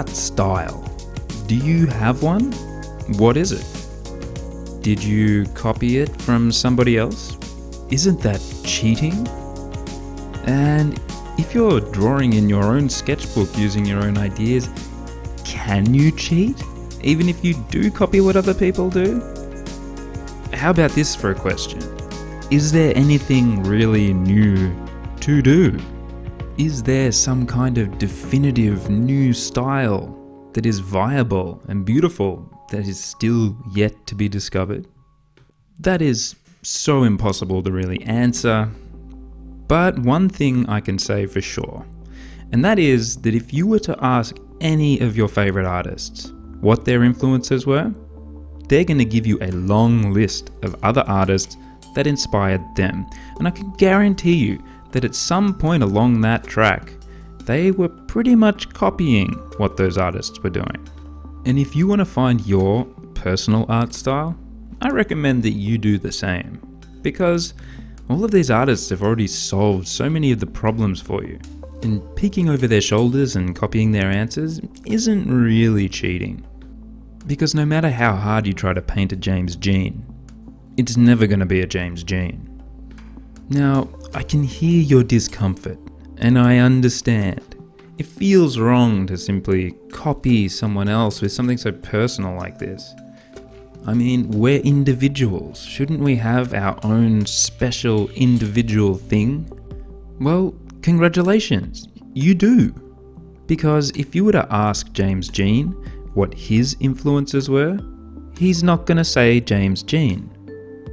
art style. Do you have one? What is it? Did you copy it from somebody else? Isn't that cheating? And if you're drawing in your own sketchbook using your own ideas, can you cheat? Even if you do copy what other people do? How about this for a question? Is there anything really new to do? Is there some kind of definitive new style that is viable and beautiful that is still yet to be discovered? That is so impossible to really answer, but one thing I can say for sure, and that is that if you were to ask any of your favorite artists what their influences were, they're going to give you a long list of other artists that inspired them. And I can guarantee you that at some point along that track, they were pretty much copying what those artists were doing. And if you want to find your personal art style, I recommend that you do the same, because all of these artists have already solved so many of the problems for you. And peeking over their shoulders and copying their answers isn't really cheating. Because no matter how hard you try to paint a James Jean, it's never going to be a James Jean. Now, I can hear your discomfort, and I understand. It feels wrong to simply copy someone else with something so personal like this. I mean, we're individuals. Shouldn't we have our own special individual thing? Well, congratulations, you do. Because if you were to ask James Jean what his influences were, he's not going to say James Jean.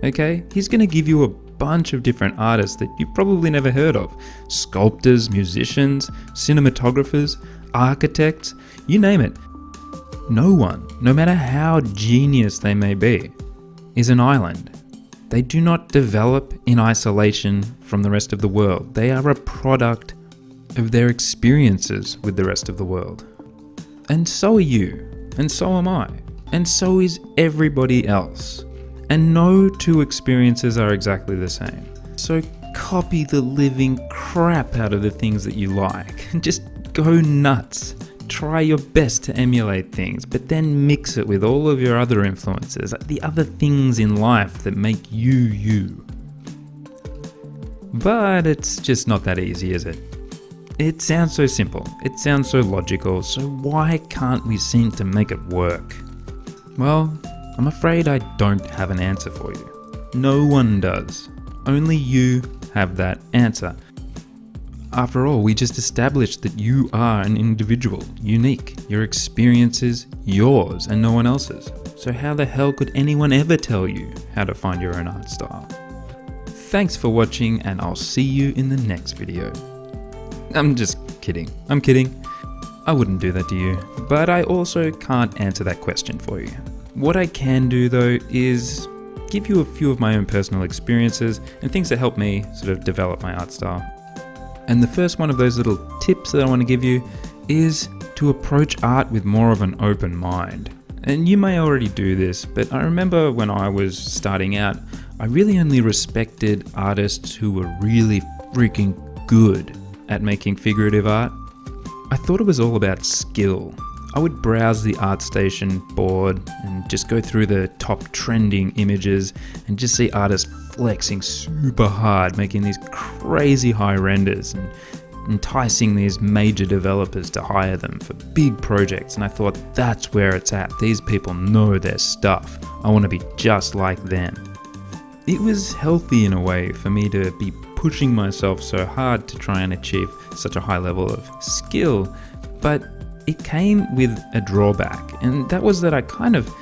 Okay? He's going to give you a bunch of different artists that you've probably never heard of. Sculptors, musicians, cinematographers, architects, you name it. No one, no matter how genius they may be, is an island. They do not develop in isolation from the rest of the world. They are a product of their experiences with the rest of the world. And so are you, and so am I, and so is everybody else. And no two experiences are exactly the same. So copy the living crap out of the things that you like. Just go nuts. Try your best to emulate things, but then mix it with all of your other influences, the other things in life that make you you. But it's just not that easy, is it? It sounds so simple, it sounds so logical, so why can't we seem to make it work? Well, I'm afraid I don't have an answer for you. No one does. Only you have that answer. After all, we just established that you are an individual, unique. Your experience is yours and no one else's. So how the hell could anyone ever tell you how to find your own art style? Thanks for watching, and I'll see you in the next video. I'm just kidding. I'm kidding. I wouldn't do that to you, but I also can't answer that question for you. What I can do though is give you a few of my own personal experiences and things that help me sort of develop my art style. And the first one of those little tips that I want to give you is to approach art with more of an open mind. And you may already do this, but I remember when I was starting out, I really only respected artists who were really freaking good at making figurative art. I thought it was all about skill. I would browse the ArtStation board and just go through the top trending images and just see artists flexing super hard, making these crazy high renders and enticing these major developers to hire them for big projects. And I thought, that's where it's at. These people know their stuff. I want to be just like them. It was healthy in a way for me to be pushing myself so hard to try and achieve such a high level of skill, but it came with a drawback, and that was that I kind of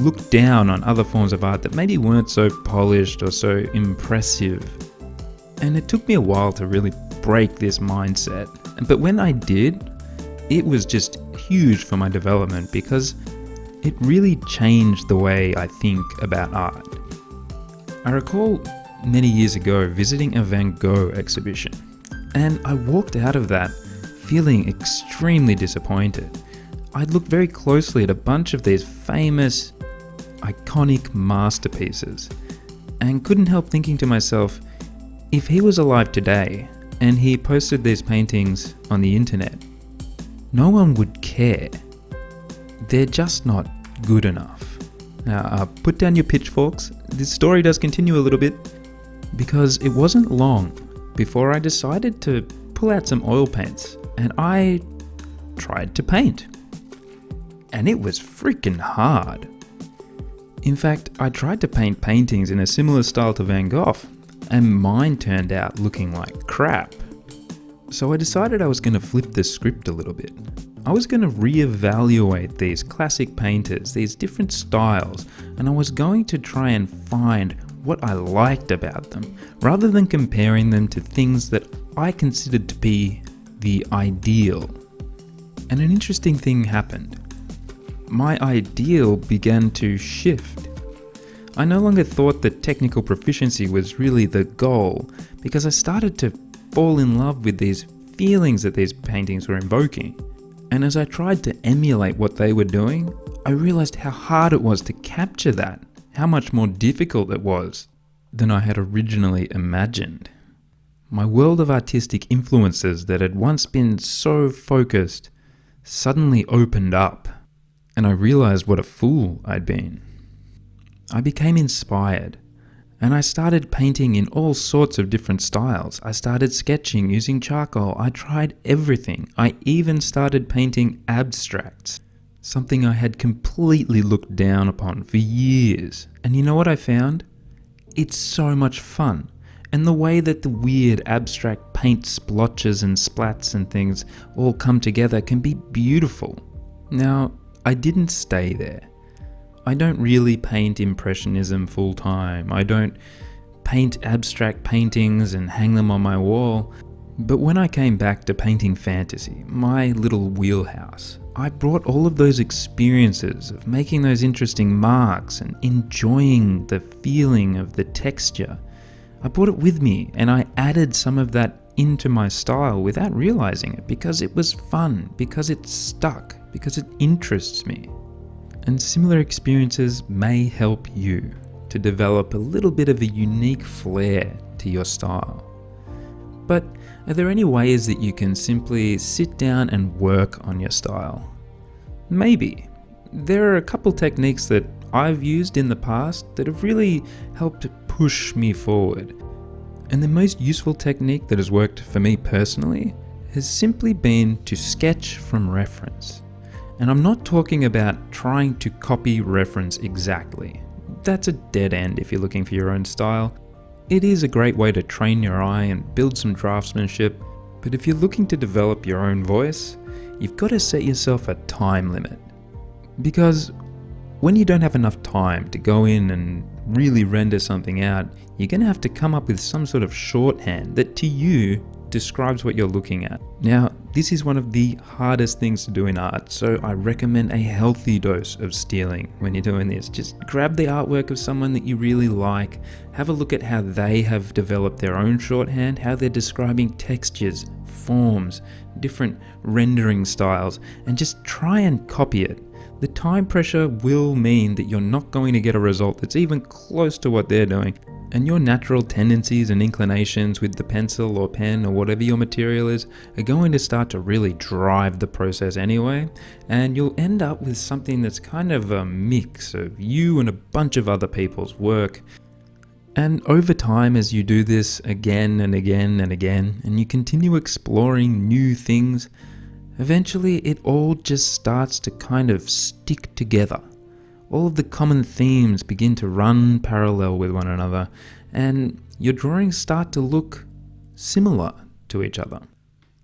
looked down on other forms of art that maybe weren't so polished or so impressive. And it took me a while to really break this mindset. But when I did, it was just huge for my development because it really changed the way I think about art. I recall many years ago visiting a Van Gogh exhibition, and I walked out of that feeling extremely disappointed. I'd looked very closely at a bunch of these famous, iconic masterpieces and couldn't help thinking to myself, if he was alive today and he posted these paintings on the internet, no one would care. they're just not good enough. Now, put down your pitchforks. This story does continue a little bit, because it wasn't long before I decided to pull out some oil paints and I tried to paint. And it was freaking hard. In fact, I tried to paint paintings in a similar style to Van Gogh, and mine turned out looking like crap. So I decided I was going to flip the script a little bit. I was going to reevaluate these classic painters, these different styles, and I was going to try and find what I liked about them, rather than comparing them to things that I considered to be the ideal. And an interesting thing happened. My ideal began to shift. I no longer thought that technical proficiency was really the goal, because I started to fall in love with these feelings that these paintings were invoking. And as I tried to emulate what they were doing, I realized how hard it was to capture that, how much more difficult it was than I had originally imagined. My world of artistic influences that had once been so focused suddenly opened up, and I realized what a fool I'd been. I became inspired, and I started painting in all sorts of different styles. I started sketching using charcoal. I tried everything. I even started painting abstracts, something I had completely looked down upon for years. And you know what I found? It's so much fun. And the way that the weird abstract paint splotches and splats and things all come together can be beautiful. Now, I didn't stay there. I don't really paint Impressionism full time. I don't paint abstract paintings and hang them on my wall. But when I came back to painting fantasy, my little wheelhouse, I brought all of those experiences of making those interesting marks and enjoying the feeling of the texture. I brought it with me, and I added some of that into my style without realizing it, because it was fun, because it stuck, because it interests me. And similar experiences may help you to develop a little bit of a unique flair to your style. But are there any ways that you can simply sit down and work on your style? Maybe. There are a couple techniques that I've used in the past that have really helped push me forward. And the most useful technique that has worked for me personally has simply been to sketch from reference. And I'm not talking about trying to copy reference exactly. That's a dead end if you're looking for your own style. It is a great way to train your eye and build some draftsmanship, but if you're looking to develop your own voice, you've got to set yourself a time limit. Because when you don't have enough time to go in and really render something out, you're going to have to come up with some sort of shorthand that to you describes what you're looking at. Now, this is one of the hardest things to do in art, so I recommend a healthy dose of stealing when you're doing this. Just grab the artwork of someone that you really like, have a look at how they have developed their own shorthand, how they're describing textures, forms, different rendering styles, and just try and copy it. The time pressure will mean that you're not going to get a result that's even close to what they're doing. And your natural tendencies and inclinations with the pencil or pen or whatever your material is are going to start to really drive the process anyway, and you'll end up with something that's kind of a mix of you and a bunch of other people's work. And over time, as you do this again and again and again, and you continue exploring new things, eventually it all just starts to kind of stick together. All of the common themes begin to run parallel with one another, and your drawings start to look similar to each other.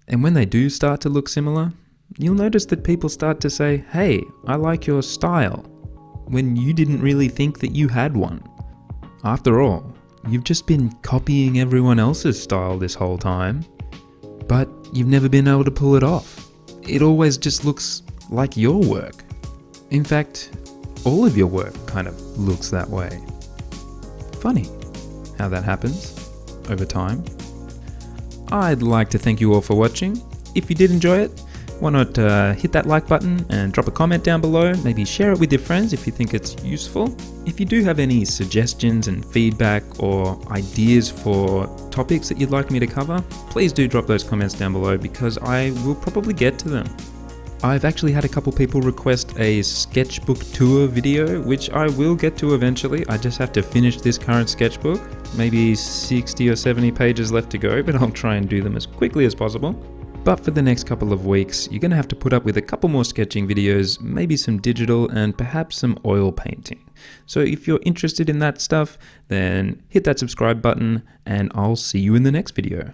And when they do start to look similar, you'll notice that people start to say, "Hey, I like your style," when you didn't really think that you had one. After all, you've just been copying everyone else's style this whole time, but you've never been able to pull it off. It always just looks like your work. In fact, all of your work kind of looks that way. Funny how that happens over time. I'd like to thank you all for watching. If you did enjoy it, why not hit that like button and drop a comment down below. Maybe share it with your friends if you think it's useful. If you do have any suggestions and feedback or ideas for topics that you'd like me to cover, please do drop those comments down below, because I will probably get to them. I've actually had a couple people request a sketchbook tour video, which I will get to eventually. I just have to finish this current sketchbook. Maybe 60 or 70 pages left to go, but I'll try and do them as quickly as possible. But for the next couple of weeks, you're going to have to put up with a couple more sketching videos, maybe some digital and perhaps some oil painting. So if you're interested in that stuff, then hit that subscribe button and I'll see you in the next video.